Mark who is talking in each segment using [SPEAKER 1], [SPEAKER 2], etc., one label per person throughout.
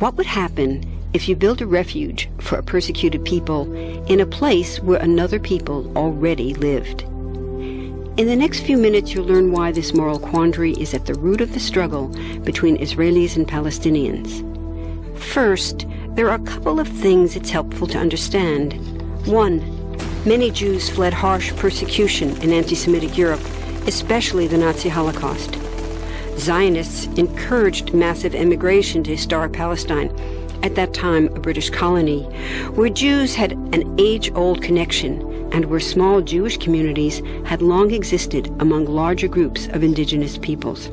[SPEAKER 1] What would happen if you built a refuge for a persecuted people in a place where another people already lived? In the next few minutes, you'll learn why this moral quandary is at the root of the struggle between Israelis and Palestinians. First, there are a couple of things it's helpful to understand. One, many Jews fled harsh persecution in anti-Semitic Europe, especially the Nazi Holocaust. Zionists encouraged massive immigration to historic Palestine, at that time a British colony, where Jews had an age-old connection and where small Jewish communities had long existed among larger groups of indigenous peoples.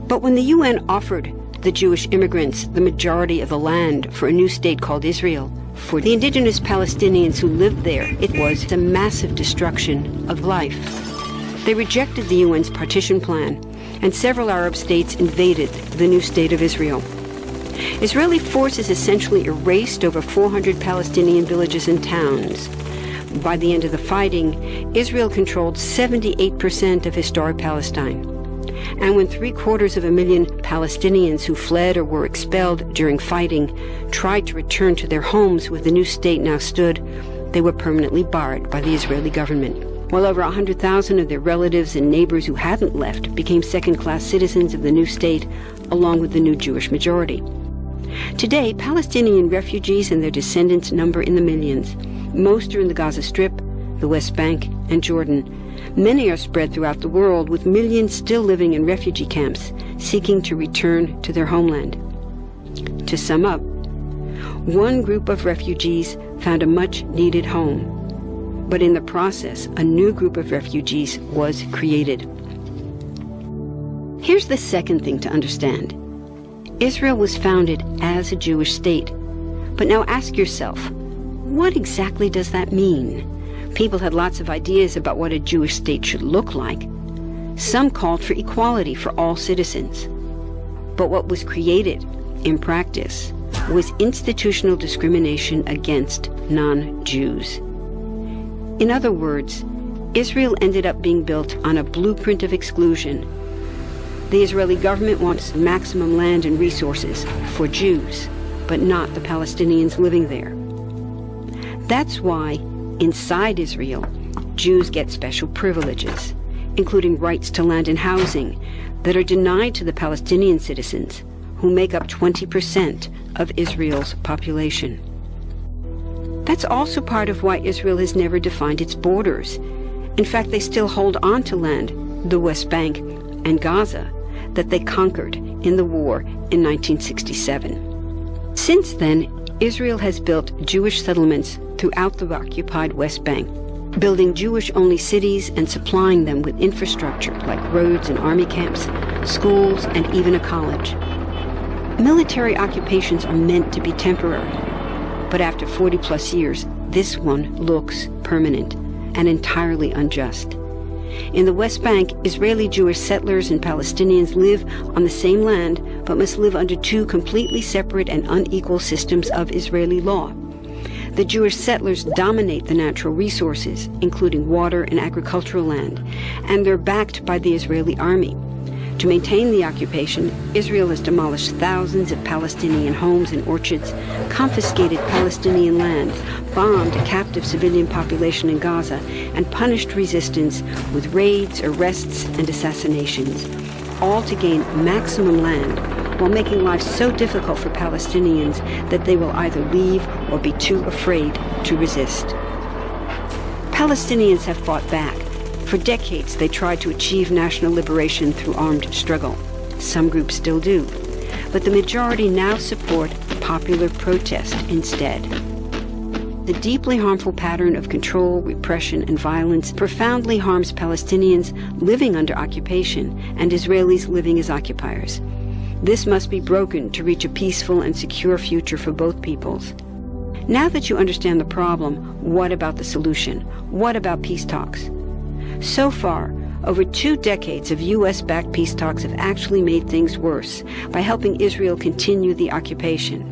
[SPEAKER 1] But when the UN offered the Jewish immigrants the majority of the land for a new state called Israel, for the indigenous Palestinians who lived there, it was a massive destruction of life. They rejected the UN's partition plan, and several Arab states invaded the new state of Israel. Israeli forces essentially erased over 400 Palestinian villages and towns. By the end of the fighting, Israel controlled 78% of historic Palestine. And when 750,000 Palestinians who fled or were expelled during fighting tried to return to their homes where the new state now stood, they were permanently barred by the Israeli government. While over 100,000 of their relatives and neighbors who hadn't left became second-class citizens of the new state, along with the new Jewish majority. Today, Palestinian refugees and their descendants number in the millions. Most are in the Gaza Strip, the West Bank, and Jordan. Many are spread throughout the world, with millions still living in refugee camps, seeking to return to their homeland. To sum up, one group of refugees found a much-needed home, but in the process, a new group of refugees was created. Here's the second thing to understand. Israel was founded as a Jewish state. But now ask yourself, what exactly does that mean? People had lots of ideas about what a Jewish state should look like. Some called for equality for all citizens. But what was created, in practice, was institutional discrimination against non-Jews. In other words, Israel ended up being built on a blueprint of exclusion. The Israeli government wants maximum land and resources for Jews, but not the Palestinians living there. That's why, inside Israel, Jews get special privileges, including rights to land and housing, that are denied to the Palestinian citizens, who make up 20% of Israel's population. That's also part of why Israel has never defined its borders. In fact, they still hold on to land, the West Bank and Gaza, that they conquered in the war in 1967. Since then, Israel has built Jewish settlements throughout the occupied West Bank, building Jewish-only cities and supplying them with infrastructure like roads and army camps, schools, and even a college. Military occupations are meant to be temporary, but after 40-plus years, this one looks permanent and entirely unjust. In the West Bank, Israeli Jewish settlers and Palestinians live on the same land, but must live under two completely separate and unequal systems of Israeli law. The Jewish settlers dominate the natural resources, including water and agricultural land, and they're backed by the Israeli army. To maintain the occupation, Israel has demolished thousands of Palestinian homes and orchards, confiscated Palestinian land, bombed a captive civilian population in Gaza, and punished resistance with raids, arrests, and assassinations, all to gain maximum land, while making life so difficult for Palestinians that they will either leave or be too afraid to resist. Palestinians have fought back. For decades, they tried to achieve national liberation through armed struggle. Some groups still do. But the majority now support popular protest instead. The deeply harmful pattern of control, repression, and violence profoundly harms Palestinians living under occupation and Israelis living as occupiers. This must be broken to reach a peaceful and secure future for both peoples. Now that you understand the problem, what about the solution? What about peace talks? So far, over 2 decades of U.S.-backed peace talks have actually made things worse by helping Israel continue the occupation.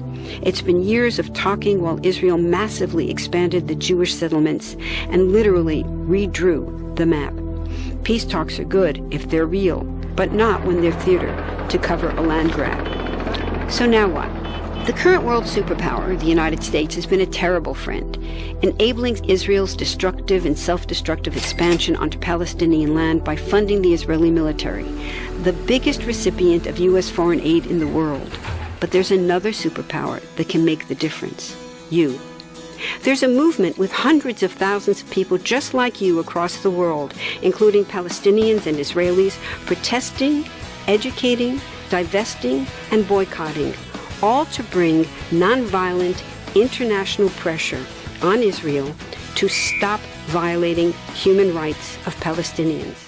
[SPEAKER 1] It's been years of talking while Israel massively expanded the Jewish settlements and literally redrew the map. Peace talks are good if they're real, but not when they're theater to cover a land grab. So now what? The current world superpower, the United States, has been a terrible friend, enabling Israel's destructive and self-destructive expansion onto Palestinian land by funding the Israeli military, the biggest recipient of U.S. foreign aid in the world. But there's another superpower that can make the difference: you. There's a movement with hundreds of thousands of people just like you across the world, including Palestinians and Israelis, protesting, educating, divesting, and boycotting, all to bring nonviolent international pressure on Israel to stop violating human rights of Palestinians.